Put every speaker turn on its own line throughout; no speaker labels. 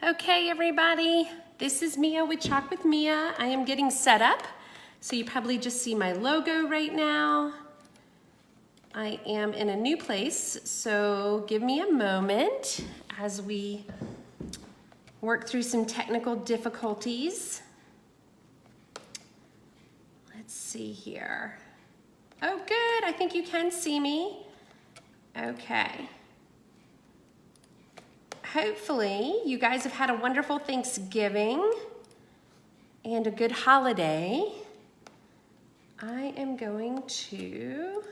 Okay, everybody, this is Mia with Chalk with Mia. I am getting set up, so you probably just see my logo right now. I am in a new place, so give me a moment as we work through some technical difficulties. Let's see here. Oh, good, I think you can see me. Okay. Hopefully, you guys have had a wonderful Thanksgiving and a good holiday. I am going to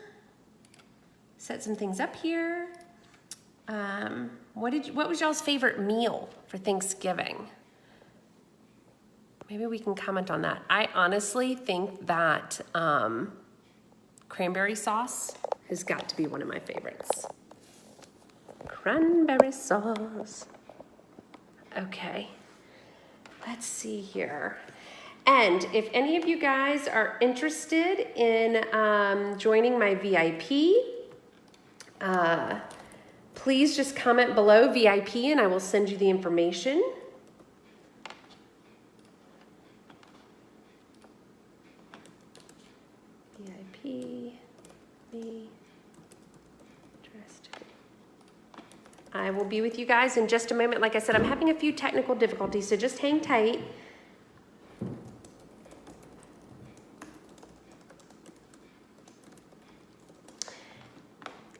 set some things up here. What was y'all's favorite meal for Thanksgiving? Maybe we can comment on that. I honestly think that cranberry sauce has got to be one of my favorites. Cranberry sauce. Okay, let's see here. And if any of you guys are interested in joining my VIP, please just comment below VIP and I will send you the information. VIP, me. I will be with you guys in just a moment. Like I said, I'm having a few technical difficulties, so just hang tight.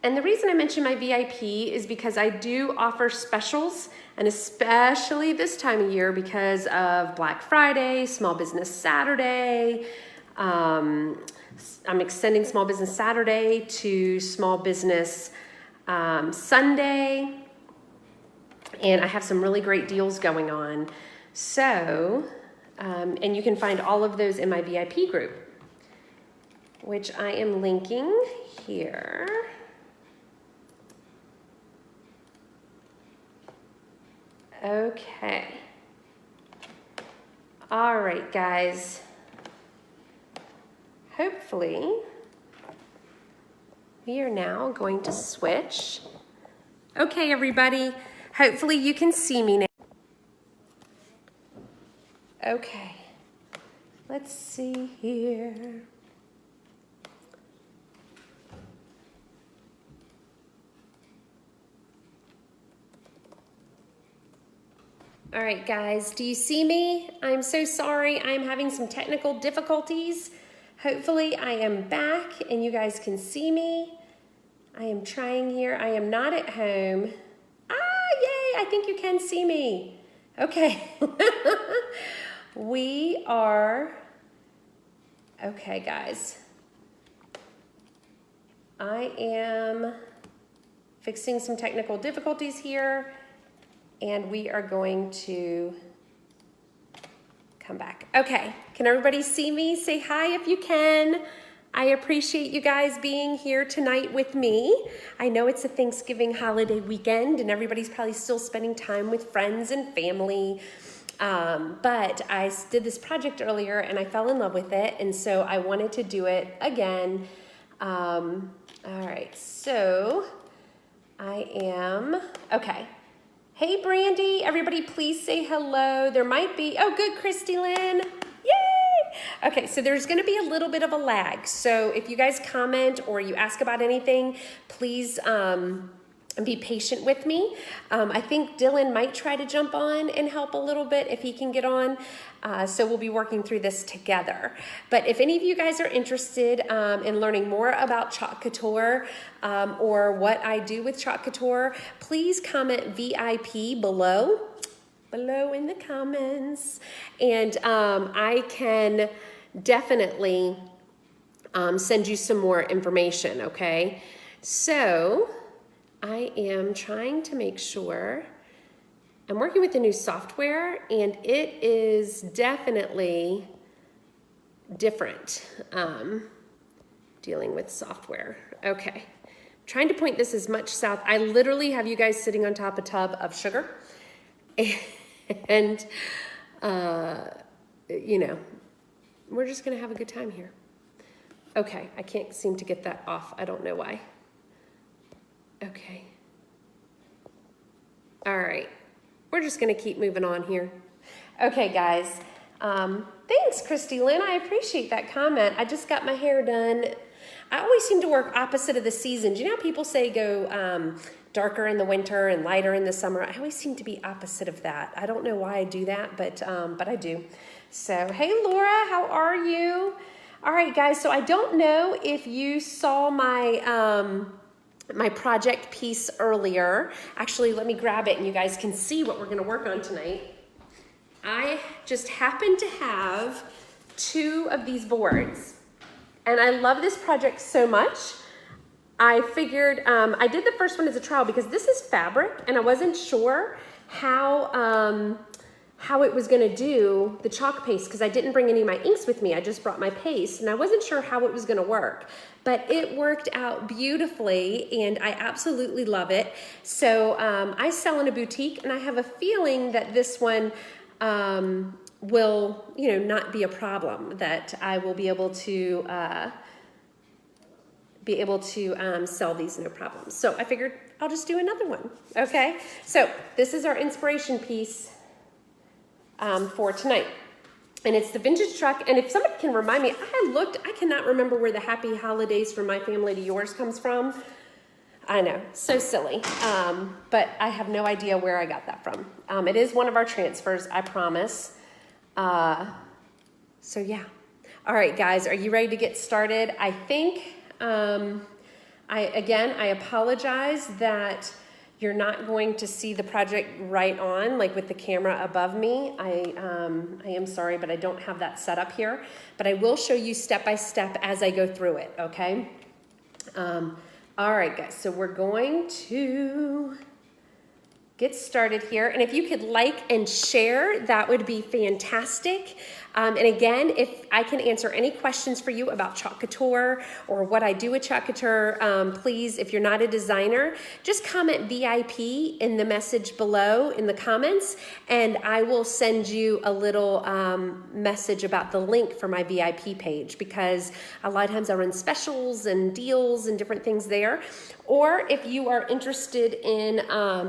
And the reason I mention my VIP is because I do offer specials, and especially this time of year because of Black Friday, Small Business Saturday. I'm extending Small Business Saturday to Small Business Sunday. And I have some really great deals going on. So, and you can find all of those in my VIP group, which I am linking here. Okay. All right, guys. Hopefully, we are now going to switch. Okay, everybody. Hopefully you can see me now. Okay, let's see here. All right, guys, do you see me? I'm so sorry. I'm having some technical difficulties. Hopefully I am back and you guys can see me. I am trying here. I am not at home. I think you can see me. Okay. We are, okay, guys. I am fixing some technical difficulties here, and we are going to come back. Okay, can everybody see me? Say hi if you can. I appreciate you guys being here tonight with me. I know it's a Thanksgiving holiday weekend and everybody's probably still spending time with friends and family. But I did this project earlier and I fell in love with it. And so I wanted to do it again. All right, so I am, okay. Hey, Brandy, everybody please say hello. There might be, oh good, Christy Lynn. Yay! Okay, so there's gonna be a little bit of a lag. So if you guys comment or you ask about anything, please be patient with me. I think Dylan might try to jump on and help a little bit if he can get on. So we'll be working through this together. But if any of you guys are interested in learning more about Chalk Couture or what I do with Chalk Couture, please comment VIP below in the comments, and I can definitely send you some more information, okay? So I am trying to make sure, I'm working with the new software and it is definitely different dealing with software. Okay, trying to point this as much south. I literally have you guys sitting on top of a tub of sugar. And, you know, we're just going to have a good time here. Okay, I can't seem to get that off. I don't know why. Okay. All right. we're just gonna keep moving on here. Okay, guys. Thanks, Christy Lynn. I appreciate that comment. I just got my hair done. I always seem to work opposite of the seasons. You know how people say go darker in the winter and lighter in the summer? I always seem to be opposite of that. I don't know why I do that, but I do. So, hey, Laura, how are you? All right, guys, so I don't know if you saw my my project piece earlier. Actually, let me grab it and you guys can see what we're gonna work on tonight. I just happen to have 2 of these boards, and I love this project so much. I figured, I did the first one as a trial because this is fabric, and I wasn't sure how it was gonna do the chalk paste because I didn't bring any of my inks with me. I just brought my paste, and I wasn't sure how it was gonna work. But it worked out beautifully, and I absolutely love it. So I sell in a boutique, and I have a feeling that this one will, not be a problem, that I will be able to sell these no problem. So I figured I'll just do another one, okay? So this is our inspiration piece for tonight. And it's the vintage truck. And if somebody can remind me, I cannot remember where the happy holidays from my family to yours comes from. I know, so silly. But I have no idea where I got that from. It is one of our transfers, I promise. So yeah. All right, guys, are you ready to get started? I think, I apologize that you're not going to see the project right on, like with the camera above me. I am sorry, but I don't have that set up here. But I will show you step by step as I go through it, okay? All right, guys, so we're going to get started here. And if you could like and share, that would be fantastic. And again, if I can answer any questions for you about Chalk Couture or what I do with Chalk Couture, please, if you're not a designer, just comment VIP in the message below in the comments, and I will send you a little message about the link for my VIP page, because a lot of times I run specials and deals and different things there. Or if you are interested in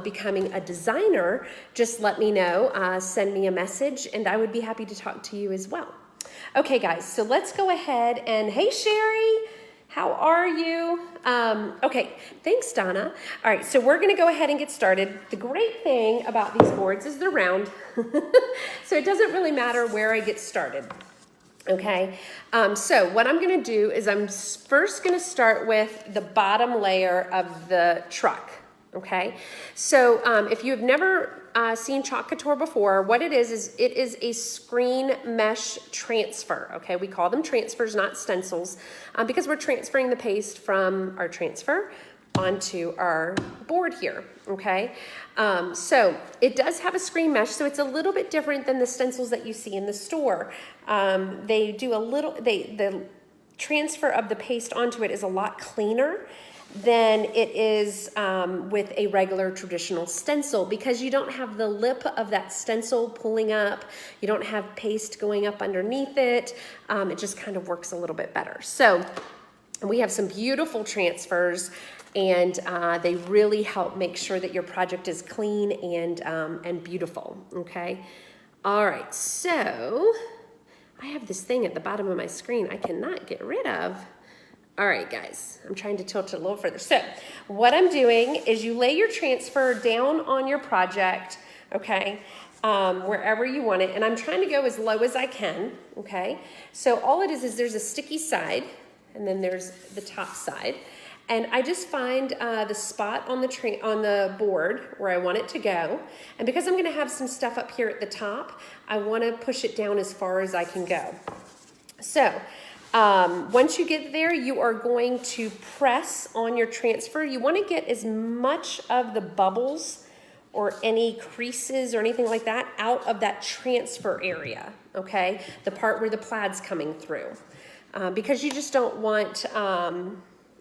becoming a designer, just let me know, send me a message, and I would be happy to talk to you as well. Okay, guys, so let's go ahead and, hey, Sherry, how are you? Okay, thanks, Donna. All right, so we're gonna go ahead and get started. The great thing about these boards is they're round, so it doesn't really matter where I get started. Okay, so what I'm gonna do is I'm first gonna start with the bottom layer of the truck, okay? So if you have never seen Chalk Couture before, what it is it is a screen mesh transfer, okay? We call them transfers, not stencils, because we're transferring the paste from our transfer onto our board here, okay? So it does have a screen mesh, so it's a little bit different than the stencils that you see in the store. They do the transfer of the paste onto it is a lot cleaner than it is with a regular traditional stencil, because you don't have the lip of that stencil pulling up, you don't have paste going up underneath it, it just kind of works a little bit better. So we have some beautiful transfers, and they really help make sure that your project is clean and beautiful, okay? All right, so I have this thing at the bottom of my screen I cannot get rid of. All right, guys, I'm trying to tilt it a little further. So what I'm doing is you lay your transfer down on your project, okay, wherever you want it, and I'm trying to go as low as I can, okay? So all it is there's a sticky side, and then there's the top side. And I just find the spot on the board where I want it to go. And because I'm gonna have some stuff up here at the top, I wanna push it down as far as I can go. So once you get there, you are going to press on your transfer. You wanna get as much of the bubbles or any creases or anything like that out of that transfer area, okay? The part where the plaid's coming through. Because you just don't want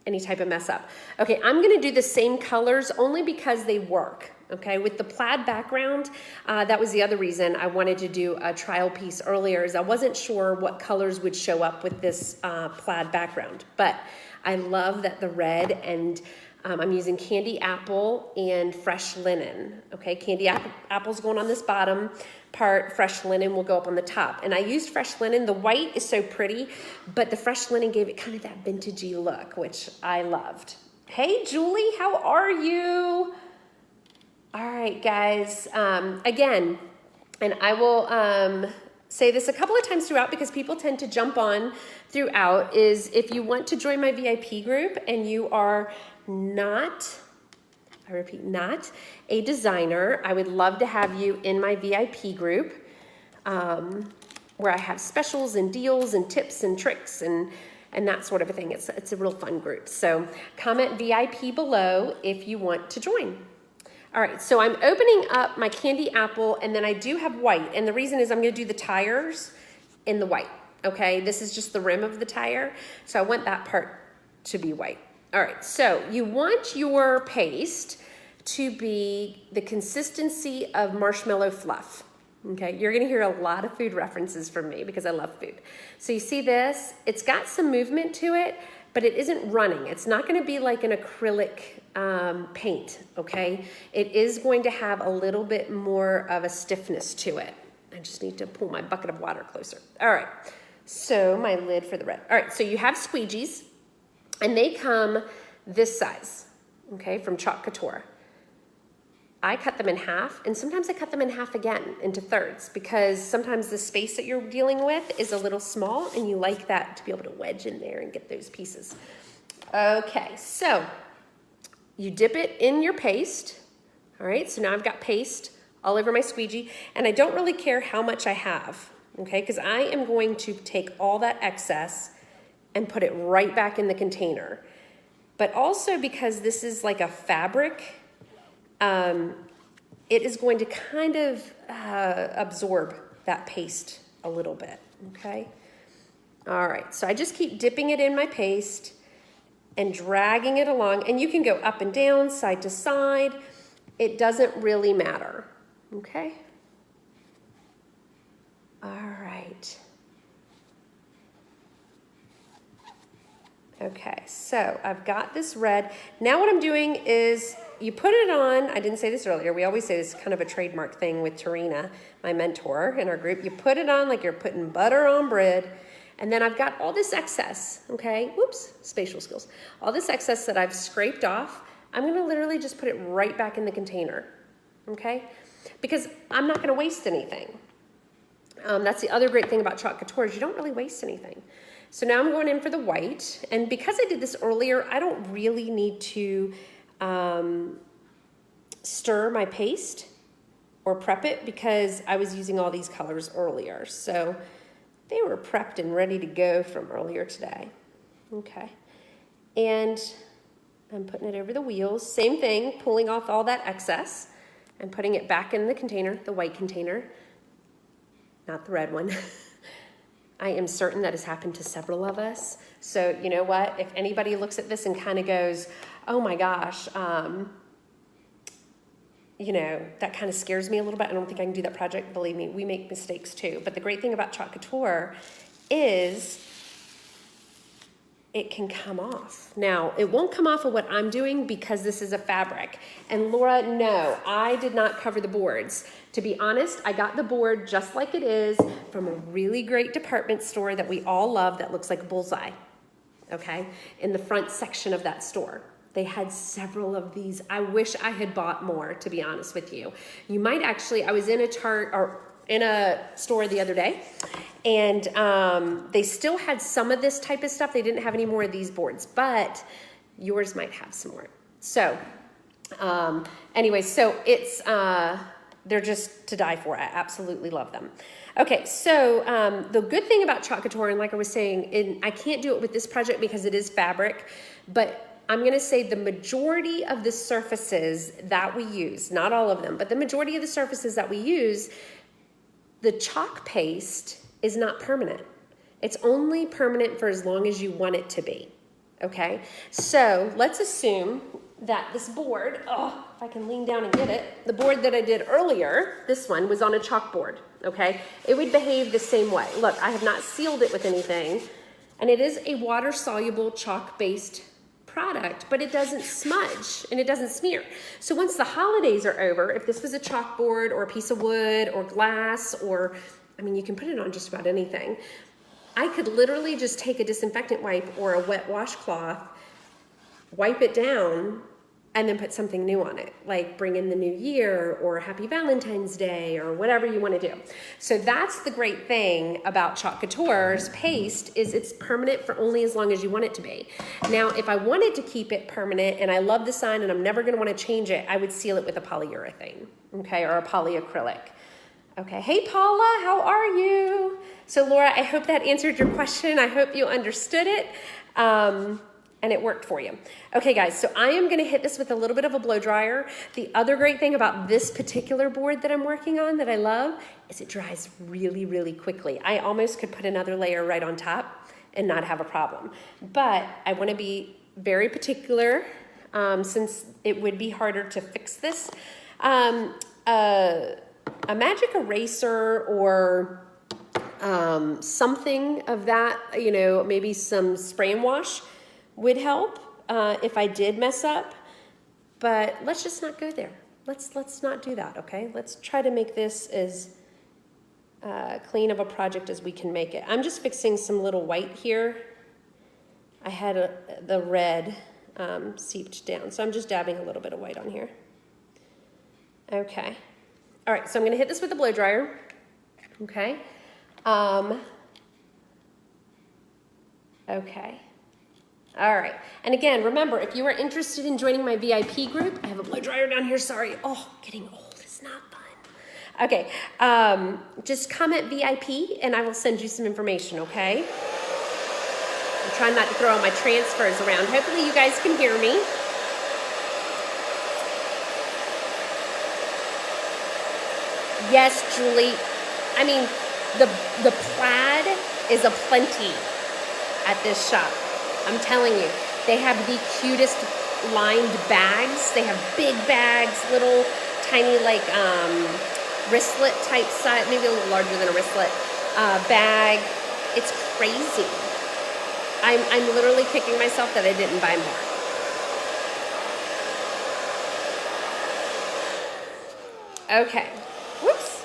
any type of mess up. Okay, I'm gonna do the same colors only because they work, okay? With the plaid background, that was the other reason I wanted to do a trial piece earlier, is I wasn't sure what colors would show up with this plaid background. But I love that the red and I'm using candy apple and fresh linen. Okay, candy apple's going on this bottom part, fresh linen will go up on the top. And I used fresh linen. The white is so pretty, but the fresh linen gave it kind of that vintagey look, which I loved. Hey, Julie, how are you? All right, guys. Again, and I will say this a couple of times throughout because people tend to jump on throughout, is if you want to join my VIP group and you are not, I repeat, not a designer, I would love to have you in my VIP group where I have specials and deals and tips and tricks and that sort of a thing. It's a real fun group. So comment VIP below if you want to join. All right, so I'm opening up my candy apple, and then I do have white, and the reason is I'm gonna do the tires in the white, okay? This is just the rim of the tire, so I want that part to be white. All right, so you want your paste to be the consistency of marshmallow fluff, okay? You're gonna hear a lot of food references from me because I love food. So you see this? It's got some movement to it, but it isn't running. It's not gonna be like an acrylic paint, okay? It is going to have a little bit more of a stiffness to it. I just need to pull my bucket of water closer. All right, so my lid for the red. All right, so you have squeegees, and they come this size, okay, from Chalk Couture. I cut them in half, and sometimes I cut them in half again, into thirds, because sometimes the space that you're dealing with is a little small, and you like that to be able to wedge in there and get those pieces. Okay, so you dip it in your paste. All right, so now I've got paste all over my squeegee, and I don't really care how much I have, okay, because I am going to take all that excess and put it right back in the container. But also because this is like a fabric, it is going to kind of absorb that paste a little bit, okay? All right, so I just keep dipping it in my paste and dragging it along, and you can go up and down, side to side. It doesn't really matter, okay? All right. Okay, so I've got this red. Now what I'm doing is you put it on, I didn't say this earlier, we always say this is kind of a trademark thing with Tarina, my mentor in our group. You put it on like you're putting butter on bread, and then I've got all this excess, okay? Whoops, spatial skills. All this excess that I've scraped off, I'm gonna literally just put it right back in the container, okay? Because I'm not gonna waste anything. That's the other great thing about Chalk Couture is you don't really waste anything. So now I'm going in for the white, and because I did this earlier, I don't really need to stir my paste or prep it because I was using all these colors earlier. So they were prepped and ready to go from earlier today. Okay, and I'm putting it over the wheels. Same thing, pulling off all that excess and putting it back in the container, the white container, not the red one. I am certain that has happened to several of us. So you know what? If anybody looks at this and kind of goes, oh my gosh, you know, that kind of scares me a little bit. I don't think I can do that project. Believe me, we make mistakes too. But the great thing about Chalk Couture is it can come off. Now, it won't come off of what I'm doing because this is a fabric. And Laura, no, I did not cover the boards. To be honest, I got the board just like it is from a really great department store that we all love that looks like a bullseye, okay, in the front section of that store. They had several of these. I wish I had bought more, to be honest with you. You might actually, I was in a store the other day, and they still had some of this type of stuff. They didn't have any more of these boards, but yours might have some more. So anyway, so it's, they're just to die for. I absolutely love them. Okay, so the good thing about Chalk Couture, and like I was saying, I can't do it with this project because it is fabric, but I'm gonna say the majority of the surfaces that we use, not all of them, but the majority of the surfaces that we use, the chalk paste is not permanent. It's only permanent for as long as you want it to be, okay? So let's assume that this board, if I can lean down and get it, the board that I did earlier, this one, was on a chalkboard, okay? It would behave the same way. Look, I have not sealed it with anything, and it is a water-soluble chalk-based product, but it doesn't smudge and it doesn't smear. So once the holidays are over, if this was a chalkboard or a piece of wood or glass, or, I mean, you can put it on just about anything. I could literally just take a disinfectant wipe or a wet washcloth, wipe it down, and then put something new on it, like bring in the new year or Happy Valentine's Day or whatever you want to do. So that's the great thing about Chalk Couture's paste, is it's permanent for only as long as you want it to be. Now, if I wanted to keep it permanent and I love the sign and I'm never going to want to change it, I would seal it with a polyurethane, okay, or a polyacrylic. Okay, hey Paula, how are you? So Laura, I hope that answered your question. I hope you understood it. And it worked for you. Okay guys, so I am gonna hit this with a little bit of a blow dryer. The other great thing about this particular board that I'm working on that I love is it dries really, really quickly. I almost could put another layer right on top and not have a problem. But I wanna be very particular since it would be harder to fix this. A magic eraser or something of that, you know, maybe some spray and wash would help if I did mess up, but let's just not go there. Let's not do that, okay? Let's try to make this as clean of a project as we can make it. I'm just fixing some little white here. I had the red seeped down, so I'm just dabbing a little bit of white on here. Okay. All right, so I'm gonna hit this with a blow dryer, okay? Okay. All right, and again, remember, if you are interested in joining my VIP group, I have a blow dryer down here, sorry. Oh, getting old is not fun. Okay, just comment VIP and I will send you some information, okay? I'm trying not to throw all my transfers around. Hopefully you guys can hear me. Yes, Julie. I mean, the plaid is aplenty at this shop. I'm telling you, they have the cutest lined bags. They have big bags, little tiny like wristlet type size, maybe a little larger than a wristlet bag. It's crazy. I'm literally kicking myself that I didn't buy more. Okay, whoops.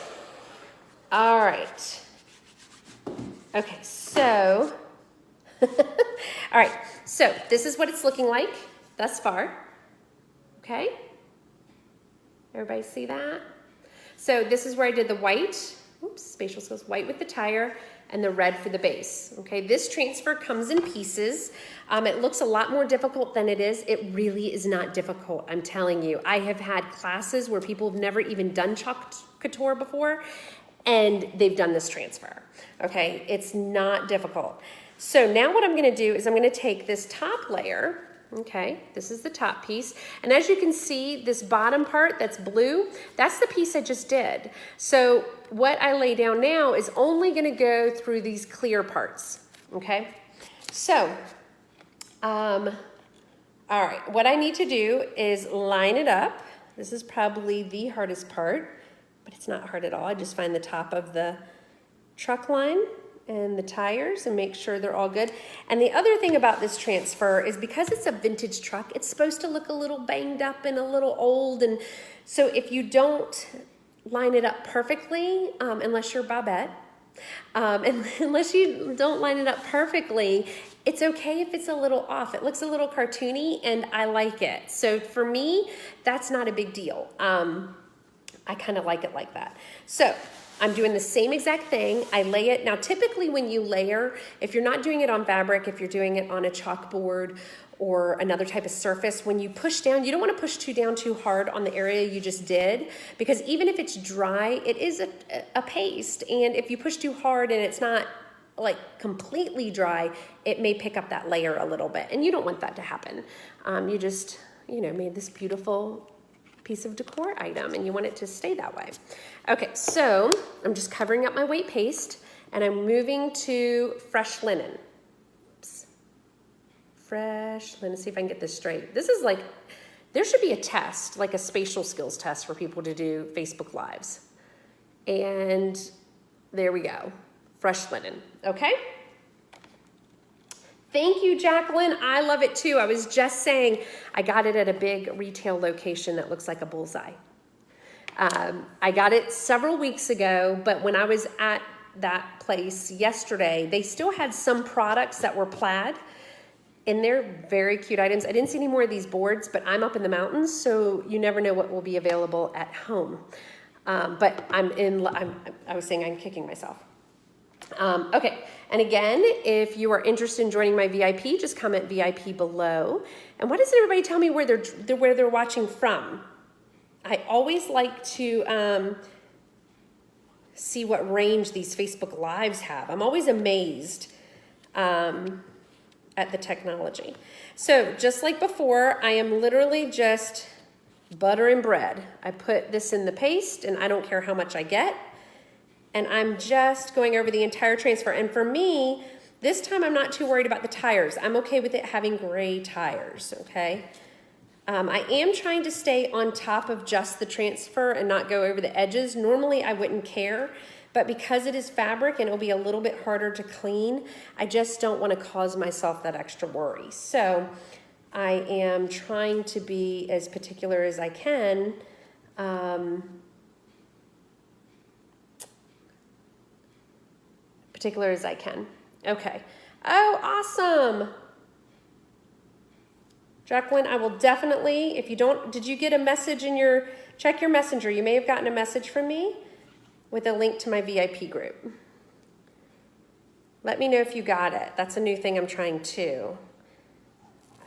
All right. Okay, so, all right, so this is what it's looking like thus far, okay? Everybody see that? So this is where I did the white, oops, spatial skills, white with the tire and the red for the base, okay? This transfer comes in pieces. It looks a lot more difficult than it is. It really is not difficult, I'm telling you. I have had classes where people have never even done Chalk Couture before, and they've done this transfer, okay? It's not difficult. So now what I'm gonna do is I'm gonna take this top layer, okay? This is the top piece. And as you can see, this bottom part that's blue, that's the piece I just did. So what I lay down now is only gonna go through these clear parts, okay? So, all right, what I need to do is line it up. This is probably the hardest part, but it's not hard at all. I just find the top of the truck line and the tires and make sure they're all good. And the other thing about this transfer is because it's a vintage truck, it's supposed to look a little banged up and a little old. And so if you don't line it up perfectly, unless you're Bobette, and unless you don't line it up perfectly, it's okay if it's a little off. It looks a little cartoony and I like it. So for me, that's not a big deal. I kind of like it like that. So I'm doing the same exact thing. I lay it. Now, typically when you layer, if you're not doing it on fabric, if you're doing it on a chalkboard or another type of surface, when you push down, you don't want to push down too hard on the area you just did, because even if it's dry, it is a paste. And if you push too hard and it's not like completely dry, it may pick up that layer a little bit. And you don't want that to happen. You just, made this beautiful piece of decor item and you want it to stay that way. Okay, so I'm just covering up my white paste and I'm moving to fresh linen. Oops. Fresh linen, see if I can get this straight. This is like, there should be a test, like a spatial skills test for people to do Facebook Lives. And there we go, fresh linen, okay? Thank you, Jacqueline. I love it too. I was just saying I got it at a big retail location that looks like a bullseye. I got it several weeks ago, but when I was at that place yesterday, they still had some products that were plaid, and they're very cute items. I didn't see any more of these boards, but I'm up in the mountains, so you never know what will be available at home. But I was saying I'm kicking myself. Okay, and again, if you are interested in joining my VIP, just comment VIP below. And why doesn't everybody tell me where they're watching from? I always like to see what range these Facebook Lives have. I'm always amazed at the technology. So just like before, I am literally just butter and bread. I put this in the paste, and I don't care how much I get. And I'm just going over the entire transfer. And for me, this time I'm not too worried about the tires. I'm okay with it having gray tires, okay? I am trying to stay on top of just the transfer and not go over the edges. Normally I wouldn't care, but because it is fabric and it'll be a little bit harder to clean, I just don't want to cause myself that extra worry. So I am trying to be as particular as I can. Okay. Oh, awesome. Jacqueline, I will definitely, if you don't, did you get a message in your, check your messenger. You may have gotten a message from me with a link to my VIP group. Let me know if you got it. That's a new thing I'm trying too.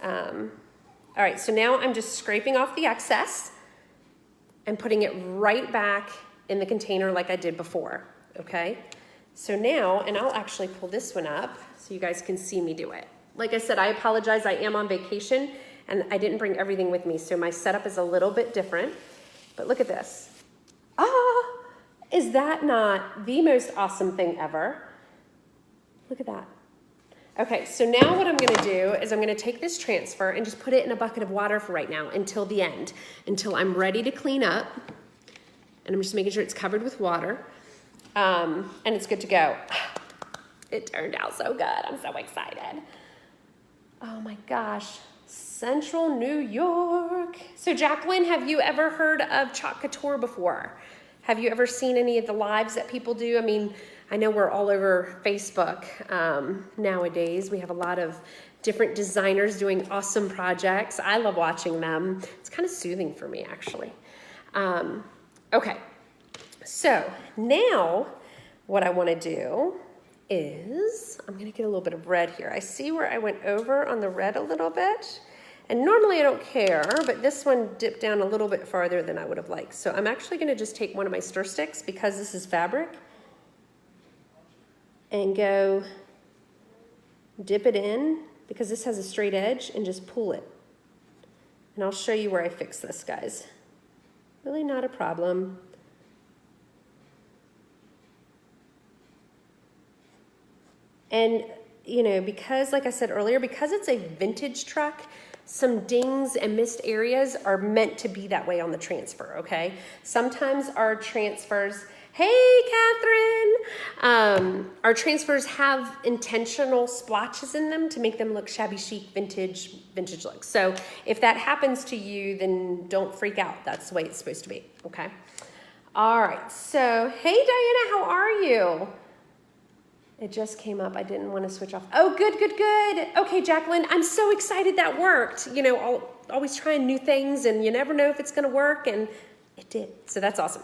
All right, so now I'm just scraping off the excess and putting it right back in the container like I did before, okay? So now, and I'll actually pull this one up so you guys can see me do it. Like I said, I apologize, I am on vacation and I didn't bring everything with me, so my setup is a little bit different. But look at this. Ah, is that not the most awesome thing ever? Look at that. Okay, so now what I'm gonna do is I'm gonna take this transfer and just put it in a bucket of water for right now until the end, until I'm ready to clean up. And I'm just making sure it's covered with water. And it's good to go. It turned out so good. I'm so excited. Oh my gosh. Central New York. So Jacqueline, have you ever heard of Chalk Couture before? Have you ever seen any of the lives that people do? I mean, I know we're all over Facebook nowadays. We have a lot of different designers doing awesome projects. I love watching them. It's kind of soothing for me, actually. Okay. So now what I want to do is, I'm going to get a little bit of red here. I see where I went over on the red a little bit. And normally I don't care, but this one dipped down a little bit farther than I would have liked. So I'm actually going to just take one of my stir sticks, because this is fabric, and go dip it in, because this has a straight edge, and just pull it. And I'll show you where I fix this, guys. Really not a problem. And, you know, because, like I said earlier, because it's a vintage truck, some dings and missed areas are meant to be that way on the transfer, okay? Sometimes our transfers, hey, Catherine! Our transfers have intentional splotches in them to make them look shabby chic, vintage look. So if that happens to you, then don't freak out. That's the way it's supposed to be, okay? All right, so, hey, Diana, how are you? It just came up. I didn't want to switch off. Oh, good, good, good. Okay, Jacqueline, I'm so excited that worked. You know, always trying new things, and you never know if it's going to work, and it did. So that's awesome.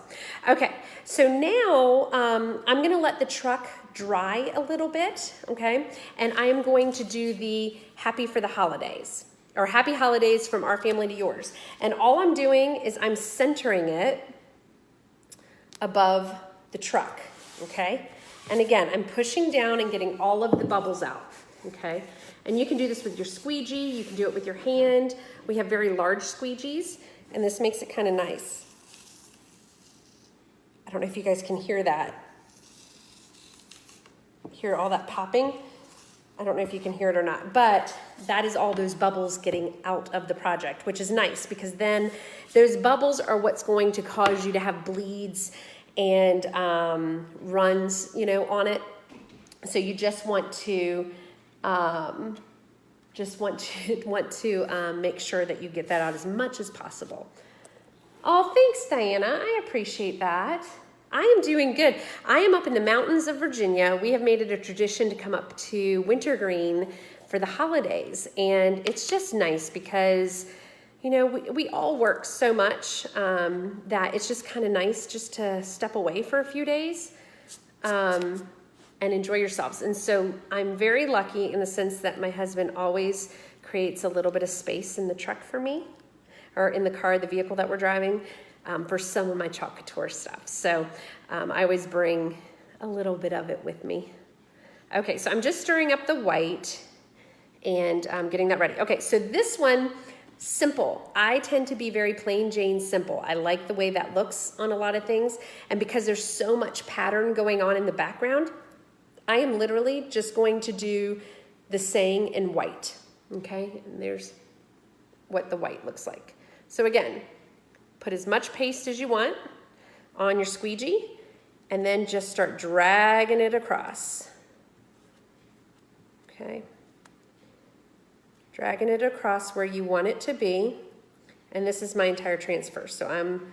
Okay, so now I'm going to let the truck dry a little bit, okay? And I am going to do the Happy for the Holidays, or Happy Holidays from Our Family to Yours. And all I'm doing is I'm centering it above the truck, okay? And again, I'm pushing down and getting all of the bubbles out, okay? And you can do this with your squeegee. You can do it with your hand. We have very large squeegees, and this makes it kind of nice. I don't know if you guys can hear that. Hear all that popping? I don't know if you can hear it or not, but that is all those bubbles getting out of the project, which is nice, because then those bubbles are what's going to cause you to have bleeds and runs, you know, on it. So you just want to just want to make sure that you get that out as much as possible. Oh, thanks, Diana. I appreciate that. I am doing good. I am up in the mountains of Virginia. We have made it a tradition to come up to Wintergreen for the holidays. And it's just nice because, you know, we all work so much that it's just kind of nice just to step away for a few days and enjoy yourselves. And so I'm very lucky in the sense that my husband always creates a little bit of space in the truck for me, or in the car, the vehicle that we're driving, for some of my Chalk Couture stuff. So I always bring a little bit of it with me. Okay, so I'm just stirring up the white and getting that ready. Okay, so this one, simple. I tend to be very plain Jane simple. I like the way that looks on a lot of things. And because there's so much pattern going on in the background, I am literally just going to do the saying in white. Okay, and there's what the white looks like. So again, put as much paste as you want on your squeegee and then just start dragging it across. Okay. Dragging it across where you want it to be. And this is my entire transfer. So I'm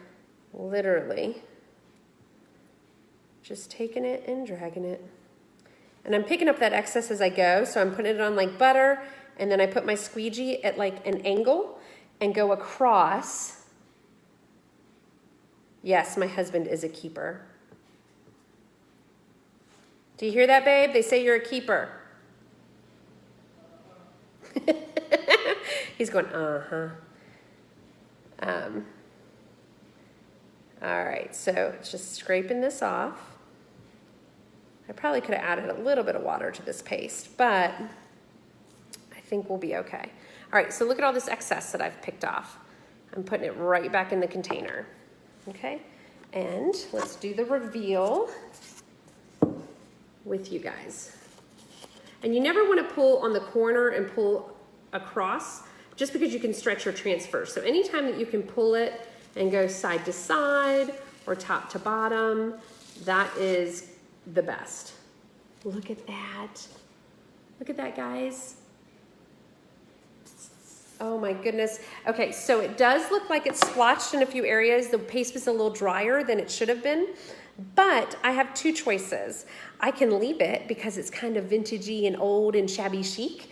literally just taking it and dragging it. And I'm picking up that excess as I go. So I'm putting it on like butter, and then I put my squeegee at like an angle and go across. Yes, my husband is a keeper. Do you hear that, babe? They say you're a keeper. He's going, uh-huh. All right, so it's just scraping this off. I probably could have added a little bit of water to this paste, but I think we'll be okay. All right, so look at all this excess that I've picked off. I'm putting it right back in the container, okay? And let's do the reveal with you guys. And you never want to pull on the corner and pull across, just because you can stretch your transfer. So anytime that you can pull it and go side to side or top to bottom, that is the best. Look at that. Look at that, guys. Oh my goodness. Okay, so it does look like it's splotched in a few areas. The paste was a little drier than it should have been, but I have two choices. I can leave it because it's kind of vintagey and old and shabby chic,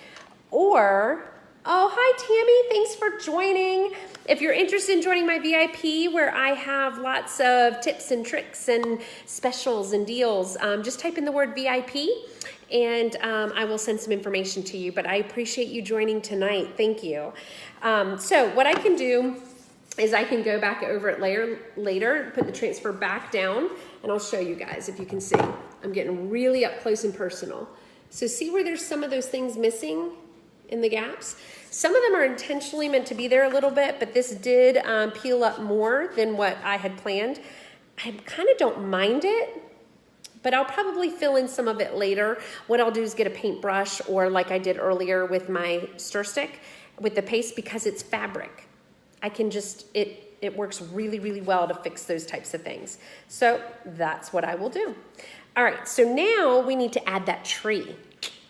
or, oh, hi Tammy, thanks for joining. If you're interested in joining my VIP where I have lots of tips and tricks and specials and deals, just type in the word VIP and I will send some information to you. But I appreciate you joining tonight. Thank you. So what I can do is I can go back over it later, put the transfer back down, and I'll show you guys if you can see. I'm getting really up close and personal. So see where there's some of those things missing in the gaps? Some of them are intentionally meant to be there a little bit, but this did peel up more than what I had planned. I kind of don't mind it, but I'll probably fill in some of it later. What I'll do is get a paintbrush, or like I did earlier with my stir stick with the paste, because it's fabric. I can just, it works really, really well to fix those types of things. So that's what I will do. All right, so now we need to add that tree.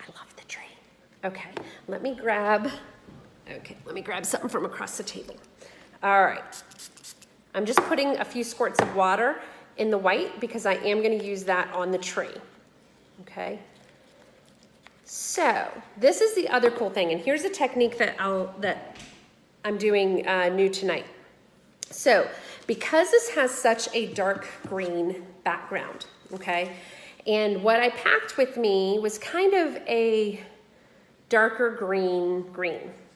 I love the tree. Okay, let me grab something from across the table. All right, I'm just putting a few squirts of water in the white because I am gonna use that on the tree, okay? So this is the other cool thing, and here's a technique that I'm doing new tonight. So because this has such a dark green background, okay, and what I packed with me was kind of a darker green,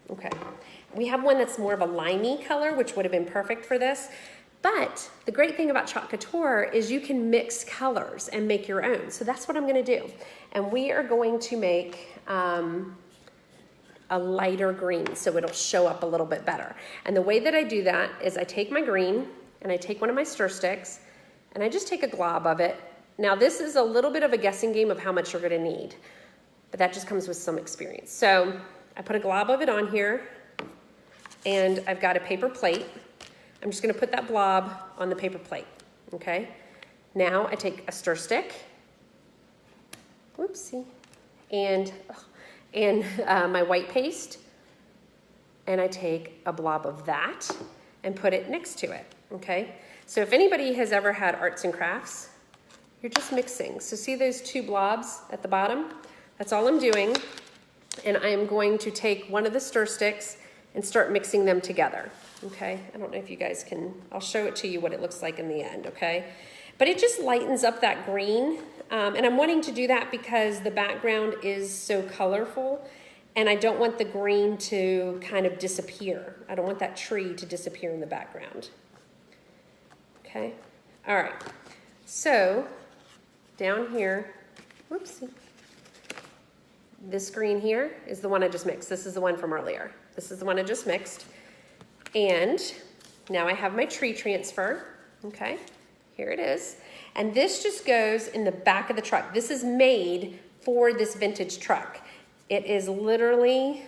okay. We have one that's more of a limey color, which would have been perfect for this. But the great thing about Chalk Couture is you can mix colors and make your own. So that's what I'm gonna do. And we are going to make a lighter green so it'll show up a little bit better. And the way that I do that is I take my green and I take one of my stir sticks and I just take a glob of it. Now this is a little bit of a guessing game of how much you're gonna need, but that just comes with some experience. So I put a glob of it on here and I've got a paper plate. I'm just gonna put that blob on the paper plate, okay? Now I take a stir stick, whoopsie, and and my white paste, and I take a blob of that and put it next to it, okay? So if anybody has ever had arts and crafts, you're just mixing. So see those two blobs at the bottom? That's all I'm doing. And I am going to take one of the stir sticks and start mixing them together, okay? I don't know if you guys can, I'll show it to you what it looks like in the end, okay? But it just lightens up that green. And I'm wanting to do that because the background is so colorful and I don't want the green to kind of disappear. I don't want that tree to disappear in the background. Okay, all right. So down here, whoopsie. This green here is the one I just mixed. This is the one from earlier. This is the one I just mixed. And now I have my tree transfer, okay? Here it is. And this just goes in the back of the truck. This is made for this vintage truck. It is literally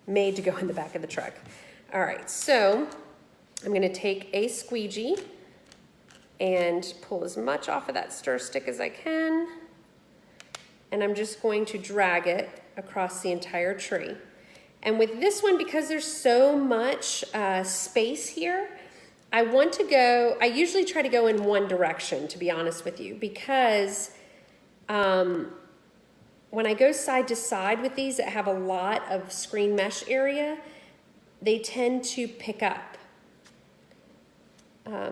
made to go in the back of the truck. All right, so I'm gonna take a squeegee and pull as much off of that stir stick as I can. And I'm just going to drag it across the entire tree. And with this one, because there's so much space here, I usually try to go in one direction, to be honest with you, because when I go side to side with these that have a lot of screen mesh area, they tend to pick up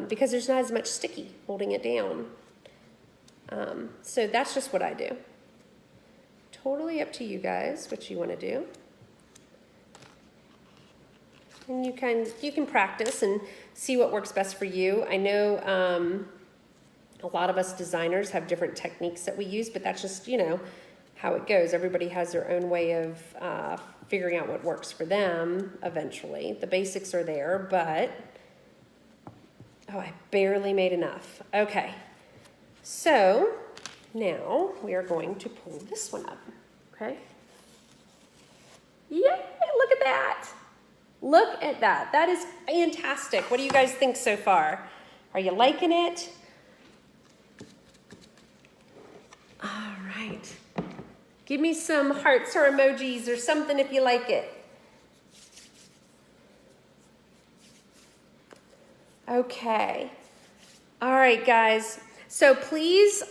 because there's not as much sticky holding it down. So that's just what I do. Totally up to you guys what you want to do. And you can practice and see what works best for you. I know a lot of us designers have different techniques that we use, but that's just, you know, how it goes. Everybody has their own way of figuring out what works for them eventually. The basics are there, but, oh, I barely made enough. Okay, so now we are going to pull this one up, okay? Yay, look at that. Look at that. That is fantastic. What do you guys think so far? Are you liking it? All right. Give me some hearts or emojis or something if you like it. Okay. All right, guys. So please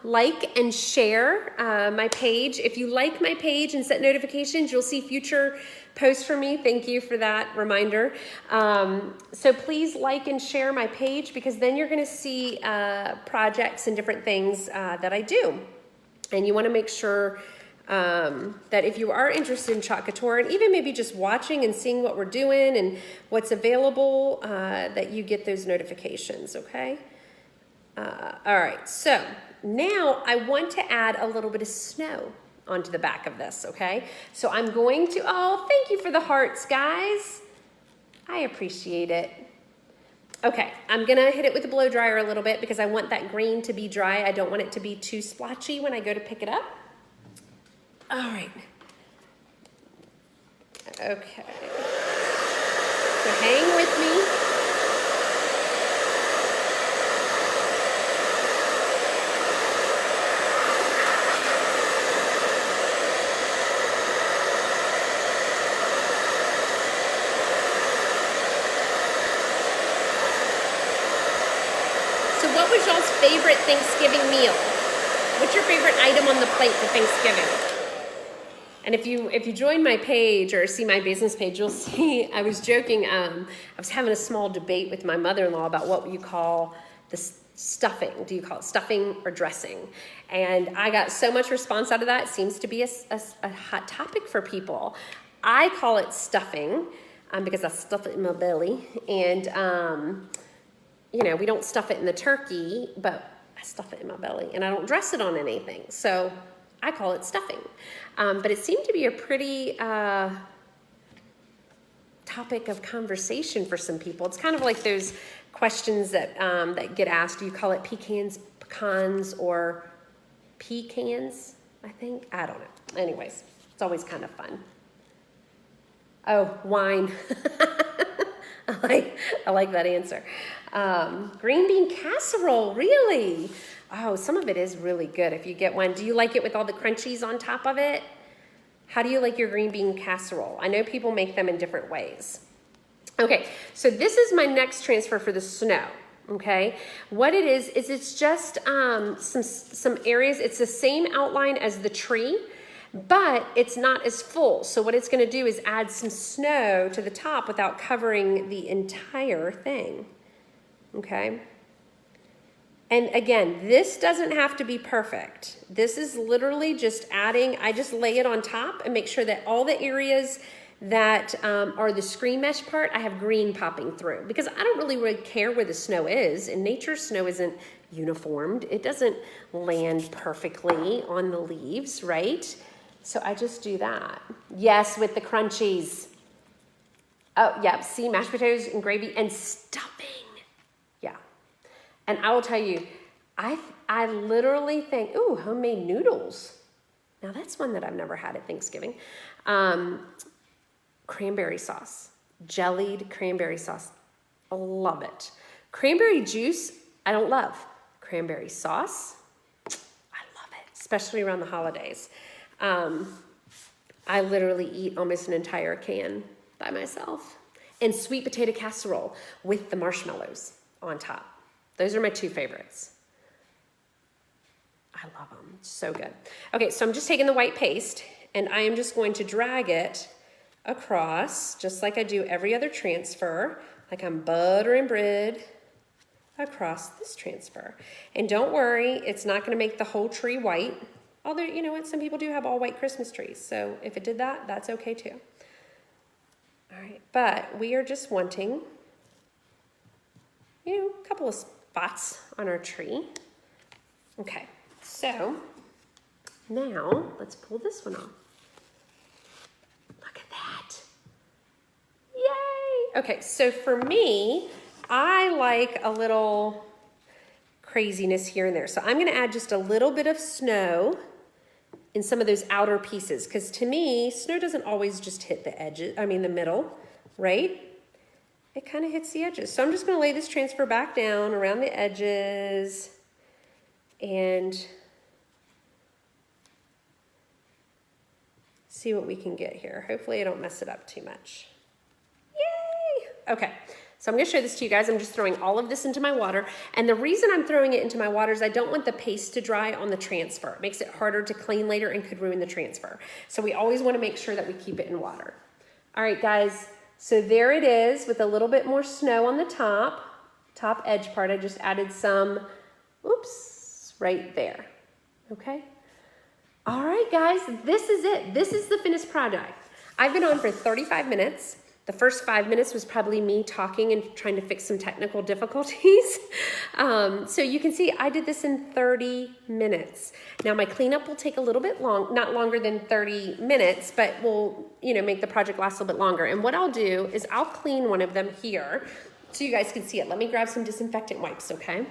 like and share my page. If you like my page and set notifications, you'll see future posts from me. Thank you for that reminder. So please like and share my page because then you're gonna see projects and different things that I do. And you wanna make sure that if you are interested in Chalk Couture and even maybe just watching and seeing what we're doing and what's available, that you get those notifications, okay? All right, so now I want to add a little bit of snow onto the back of this, okay? So I'm going to, oh, thank you for the hearts, guys. I appreciate it. Okay, I'm gonna hit it with a blow dryer a little bit because I want that green to be dry. I don't want it to be too splotchy when I go to pick it up. All right. Okay. So hang with me. What was y'all's favorite Thanksgiving meal? What's your favorite item on the plate for Thanksgiving? And if you join my page or see my business page, you'll see I was joking. I was having a small debate with my mother-in-law about what you call the stuffing. Do you call it stuffing or dressing? And I got so much response out of that. It seems to be a hot topic for people. I call it stuffing because I stuff it in my belly. And you know, we don't stuff it in the turkey, but I stuff it in my belly and I don't dress it on anything. So I call it stuffing. But it seemed to be a pretty topic of conversation for some people. It's kind of like those questions that, that get asked. Do you call it pecans, or pecans, I think? I don't know. Anyways, it's always kind of fun. Oh, wine. I like that answer. Green bean casserole, really? Oh, some of it is really good if you get one. Do you like it with all the crunchies on top of it? How do you like your green bean casserole? I know people make them in different ways. Okay, so this is my next transfer for the snow. Okay, what it is it's just some areas. It's the same outline as the tree, but it's not as full. So what it's going to do is add some snow to the top without covering the entire thing. Okay. And again, this doesn't have to be perfect. This is literally just adding, I just lay it on top and make sure that all the areas that are the screen mesh part, I have green popping through, because I don't really care where the snow is. In nature, snow isn't uniformed. It doesn't land perfectly on the leaves, right? So I just do that. Yes, with the crunchies. Oh, yeah, see, mashed potatoes and gravy and stuffing. Yeah. And I will tell you, I literally think, ooh, homemade noodles. Now that's one that I've never had at Thanksgiving. Cranberry sauce, jellied cranberry sauce. I love it. Cranberry juice, I don't love. Cranberry sauce, I love it, especially around the holidays. I literally eat almost an entire can by myself. And sweet potato casserole with the marshmallows on top. Those are my two favorites. I love them, so good. Okay, so I'm just taking the white paste and I am just going to drag it across, just like I do every other transfer, like I'm buttering bread across this transfer. And don't worry, it's not gonna make the whole tree white. Although, you know what, some people do have all white Christmas trees. So if it did that, that's okay too. All right, but we are just wanting, you know, a couple of spots on our tree. Okay, so now let's pull this one off. Look at that. Yay! Okay, so for me, I like a little craziness here and there. So I'm gonna add just a little bit of snow in some of those outer pieces, because to me, snow doesn't always just hit the edges, the middle, right? It kind of hits the edges. So I'm just gonna lay this transfer back down around the edges and see what we can get here. Hopefully I don't mess it up too much. Yay! Okay, so I'm gonna show this to you guys. I'm just throwing all of this into my water. And the reason I'm throwing it into my water is I don't want the paste to dry on the transfer. It makes it harder to clean later and could ruin the transfer. So we always wanna make sure that we keep it in water. All right, guys, so there it is with a little bit more snow on the top edge part. I just added some, oops, right there, okay? All right, guys, this is it. This is the finished product. I've been on for 35 minutes. The first 5 minutes was probably me talking and trying to fix some technical difficulties. So you can see I did this in 30 minutes. Now my cleanup will take a little bit long, not longer than 30 minutes, but will, make the project last a little bit longer. And what I'll do is I'll clean one of them here so you guys can see it. Let me grab some disinfectant wipes, okay?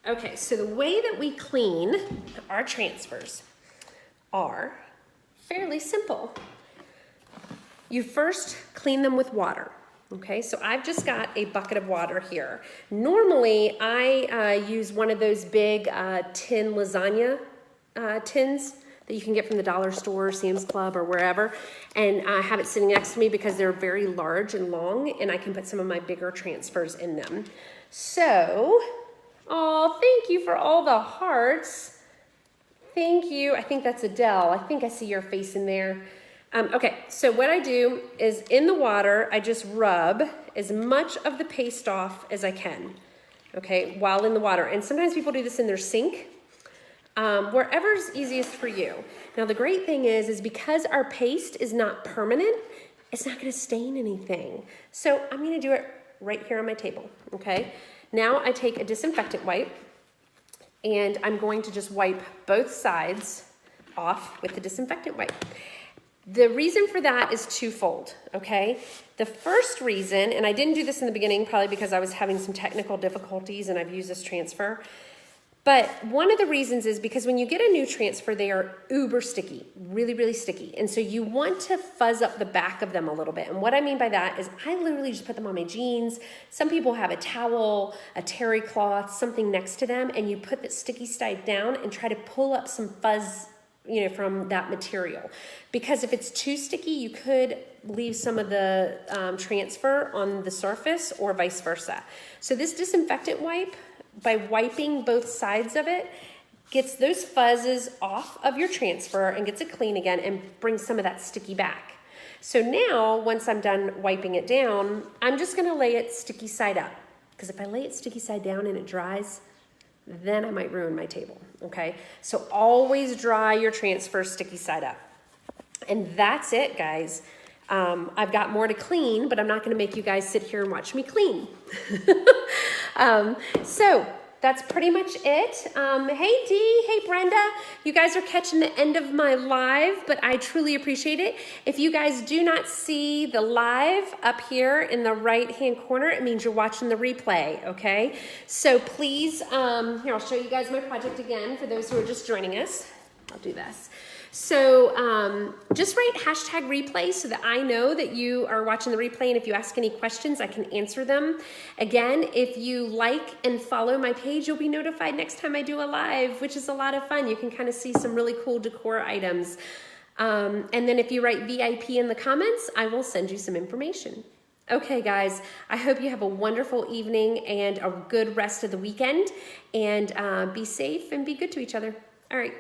Okay, so the way that we clean our transfers are fairly simple. You first clean them with water, okay? So I've just got a bucket of water here. Normally, I use one of those big tin lasagna tins that you can get from the dollar store, Sam's Club, or wherever. And I have it sitting next to me because they're very large and long, and I can put some of my bigger transfers in them. So, oh, thank you for all the hearts. Thank you. I think that's Adele. I think I see your face in there. Okay, so what I do is in the water, I just rub as much of the paste off as I can, okay, while in the water. And sometimes people do this in their sink, wherever's easiest for you. Now, the great thing is because our paste is not permanent, it's not gonna stain anything. So I'm gonna do it right here on my table, okay? Now I take a disinfectant wipe and I'm going to just wipe both sides off with the disinfectant wipe. The reason for that is twofold, okay? The first reason, and I didn't do this in the beginning probably because I was having some technical difficulties and I've used this transfer, But one of the reasons is because when you get a new transfer, they are uber sticky, really, really sticky. And so you want to fuzz up the back of them a little bit. And what I mean by that is I literally just put them on my jeans. Some people have a towel, a terry cloth, something next to them, and you put the sticky side down and try to pull up some fuzz, from that material. Because if it's too sticky, you could leave some of the transfer on the surface or vice versa. So this disinfectant wipe, by wiping both sides of it, gets those fuzzes off of your transfer and gets it clean again and brings some of that sticky back. So now, once I'm done wiping it down, I'm just gonna lay it sticky side up. Because if I lay it sticky side down and it dries, then I might ruin my table, okay? So always dry your transfer sticky side up. And that's it, guys. I've got more to clean, but I'm not gonna make you guys sit here and watch me clean. So that's pretty much it. Hey Dee, hey Brenda, you guys are catching the end of my live, but I truly appreciate it. If you guys do not see the live up here in the right-hand corner, it means you're watching the replay, okay? So please, here, I'll show you guys my project again for those who are just joining us. I'll do this. So just write hashtag replay so that I know that you are watching the replay, and if you ask any questions, I can answer them. Again, if you like and follow my page, you'll be notified next time I do a live, which is a lot of fun. You can kind of see some really cool decor items. And then if you write VIP in the comments, I will send you some information. Okay, guys, I hope you have a wonderful evening and a good rest of the weekend, and be safe and be good to each other. All right.